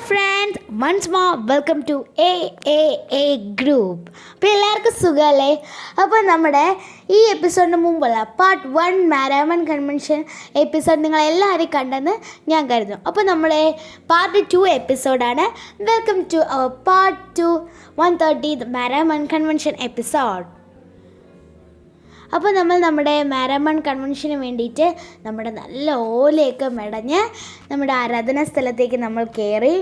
Friends once more welcome to a group. അപ്പോൾ എല്ലാവർക്കും സുഖമല്ലേ? അപ്പോൾ നമ്മുടെ ഈ എപ്പിസോഡിന് മുമ്പുള്ള പാർട്ട് 1 മാരാമൺ കൺവെൻഷൻ എപ്പിസോഡ് നിങ്ങളെല്ലാവരും കണ്ടെന്ന് ഞാൻ കരുതുന്നു. അപ്പോൾ നമ്മുടെ പാർട്ട് 2 എപ്പിസോഡാണ്. Welcome to our part 2 130 Maramon convention episode. അപ്പോൾ നമ്മൾ നമ്മുടെ മാരാമൺ കൺവെൻഷന് വേണ്ടിയിട്ട് നമ്മുടെ നല്ല ഓലയൊക്കെ മെടഞ്ഞ് നമ്മുടെ ആരാധനാ സ്ഥലത്തേക്ക് നമ്മൾ കയറി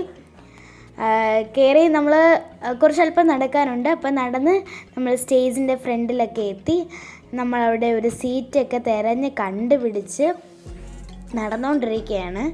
നമ്മൾ കുറച്ചല്പം നടക്കാനുണ്ട്. അപ്പോൾ നടന്ന് നമ്മൾ സ്റ്റേജിൻ്റെ ഫ്രണ്ടിലൊക്കെ എത്തി. നമ്മളവിടെ ഒരു സീറ്റൊക്കെ തിരഞ്ഞ് കണ്ടുപിടിച്ച് നടന്നുകൊണ്ടിരിക്കുകയാണ്.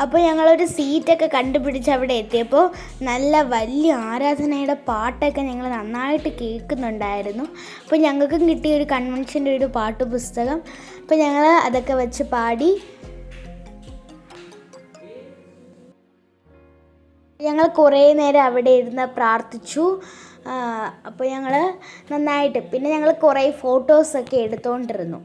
അപ്പോൾ ഞങ്ങളൊരു സീറ്റൊക്കെ കണ്ടുപിടിച്ച് അവിടെ എത്തിയപ്പോൾ നല്ല വലിയ ആരാധനയുടെ പാട്ടൊക്കെ ഞങ്ങൾ നന്നായിട്ട് കേൾക്കുന്നുണ്ടായിരുന്നു. അപ്പോൾ ഞങ്ങൾക്കും കിട്ടിയ ഒരു കൺവെൻഷൻ്റെ ഒരു പാട്ട് പുസ്തകം. അപ്പോൾ ഞങ്ങൾ അതൊക്കെ വെച്ച് പാടി. ഞങ്ങൾ കുറേ നേരം അവിടെ ഇരുന്ന് പ്രാർത്ഥിച്ചു. അപ്പോൾ ഞങ്ങൾ നന്നായിട്ട് പിന്നെ ഞങ്ങൾ കുറേ ഫോട്ടോസൊക്കെ എടുത്തുകൊണ്ടിരുന്നു.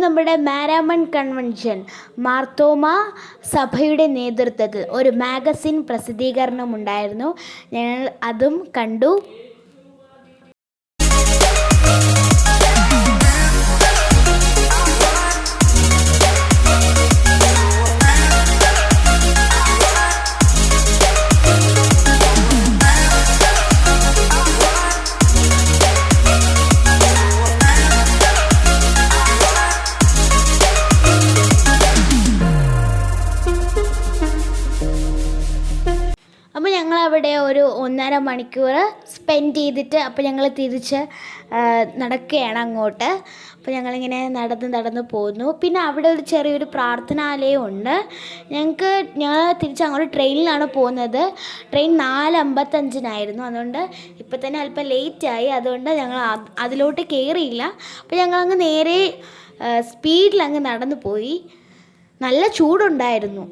നമ്മുടെ മാരാമൺ കൺവെൻഷൻ മാർത്തോമ സഭയുടെ നേതൃത്വത്തിൽ ഒരു മാഗസിൻ പ്രസിദ്ധീകരണം ഉണ്ടായിരുന്നു. ഞങ്ങൾ അതും കണ്ടു. അപ്പോൾ ഞങ്ങളവിടെ ഒരു 1.5 മണിക്കൂർ സ്പെൻഡ് ചെയ്തിട്ട് അപ്പോൾ ഞങ്ങൾ തിരിച്ച് നടക്കുകയാണ് അങ്ങോട്ട്. അപ്പോൾ ഞങ്ങളിങ്ങനെ നടന്ന് പോകുന്നു. പിന്നെ അവിടെ ഒരു ചെറിയൊരു പ്രാർത്ഥനാലയം ഉണ്ട്. ഞങ്ങൾ തിരിച്ച് അങ്ങോട്ട് ട്രെയിനിലാണ് പോകുന്നത്. ട്രെയിൻ 4:55 അതുകൊണ്ട് ഇപ്പോൾ തന്നെ അല്പം ലേറ്റായി. അതുകൊണ്ട് ഞങ്ങൾ അതിലോട്ട് കയറിയില്ല. അപ്പോൾ ഞങ്ങളങ്ങ് നേരെ സ്പീഡിലങ്ങ് നടന്നു പോയി. നല്ല ചൂടുണ്ടായിരുന്നു.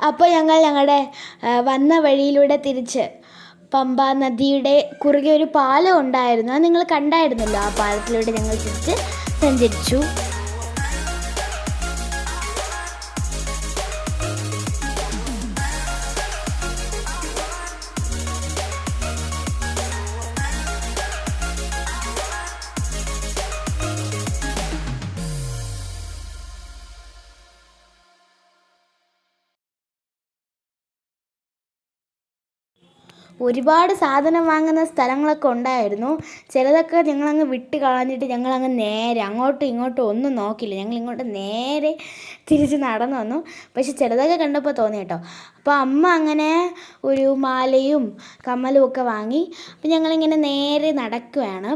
അപ്പോൾ ഞങ്ങളുടെ വന്ന വഴിയിലൂടെ തിരിച്ച് പമ്പ നദിയുടെ കുറുകെ ഒരു പാലം ഉണ്ടായിരുന്നു. അത് നിങ്ങൾ കണ്ടായിരുന്നല്ലോ. ആ പാലത്തിലൂടെ ഞങ്ങൾ തിരിച്ച് സഞ്ചരിച്ചു. ഒരുപാട് സാധനം വാങ്ങുന്ന സ്ഥലങ്ങളൊക്കെ ഉണ്ടായിരുന്നു. ചിലതൊക്കെ ഞങ്ങളങ്ങ് വിട്ട് കളഞ്ഞിട്ട് ഞങ്ങളങ്ങ് നേരെ അങ്ങോട്ടും ഇങ്ങോട്ടും ഒന്നും നോക്കില്ല, ഞങ്ങൾ ഇങ്ങോട്ട് നേരെ തിരിച്ച് നടന്നു വന്നു. പക്ഷെ ചിലതൊക്കെ കണ്ടപ്പോൾ തോന്നി കേട്ടോ. അപ്പോൾ അമ്മ അങ്ങനെ ഒരു മാലയും കമ്മലും ഒക്കെ വാങ്ങി. അപ്പം ഞങ്ങളിങ്ങനെ നേരെ നടക്കുകയാണ്.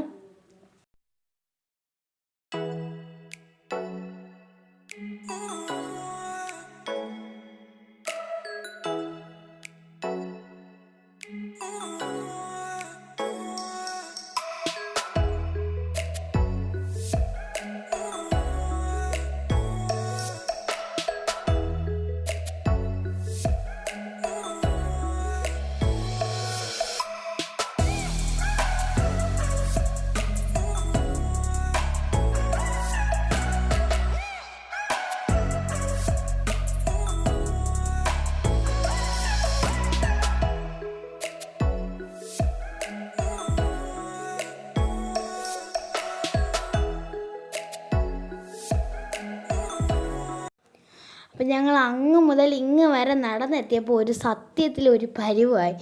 അപ്പം ഞങ്ങൾ അങ്ങ് മുതൽ ഇങ്ങ് വരെ നടന്നെത്തിയപ്പോൾ ഒരു സത്യത്തിലൊരു പരിവായി.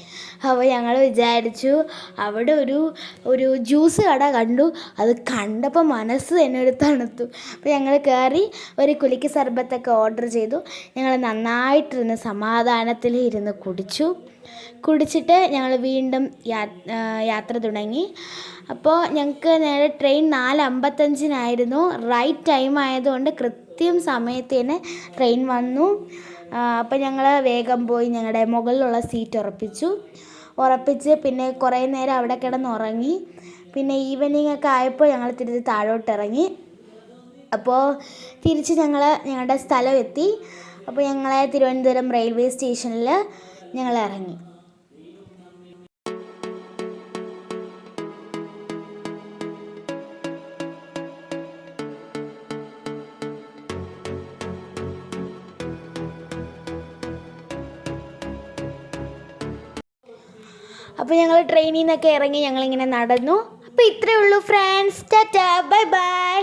അപ്പോൾ ഞങ്ങൾ വിചാരിച്ചു അവിടെ ഒരു ജ്യൂസ് കട കണ്ടു. അത് കണ്ടപ്പോൾ മനസ്സ് തന്നെ ഒരു തണുത്തു. അപ്പോൾ ഞങ്ങൾ കയറി ഒരു കുലുക്കി സർബത്തൊക്കെ ഓർഡർ ചെയ്തു. ഞങ്ങൾ നന്നായിട്ടിരുന്ന് സമാധാനത്തിൽ ഇരുന്ന് കുടിച്ചിട്ട് ഞങ്ങൾ വീണ്ടും യാത്ര തുടങ്ങി. അപ്പോൾ ഞങ്ങൾക്ക് നേരെ ട്രെയിൻ 4:55 റൈറ്റ് ടൈം ആയതുകൊണ്ട് കൃത്യം സമയത്ത് തന്നെ ട്രെയിൻ വന്നു. അപ്പോൾ ഞങ്ങൾ വേഗം പോയി ഞങ്ങളുടെ മുകളിലുള്ള സീറ്റ് ഉറപ്പിച്ച് പിന്നെ കുറേ നേരം അവിടെ കിടന്നുറങ്ങി. പിന്നെ ഈവനിങ് ഒക്കെ ആയപ്പോൾ ഞങ്ങൾ തിരിച്ച് താഴോട്ടിറങ്ങി. അപ്പോൾ തിരിച്ച് ഞങ്ങളുടെ സ്ഥലം എത്തി. അപ്പോൾ ഞങ്ങളെ തിരുവനന്തപുരം റെയിൽവേ സ്റ്റേഷനിൽ ഞങ്ങൾ ഇറങ്ങി. അപ്പോൾ ഞങ്ങൾ ട്രെയിനിൽ നിന്നൊക്കെ ഇറങ്ങി ഞങ്ങളിങ്ങനെ നടന്നു. അപ്പോൾ ഇത്രയേ ഉള്ളൂ ഫ്രണ്ട്സ്. Tata, bye bye.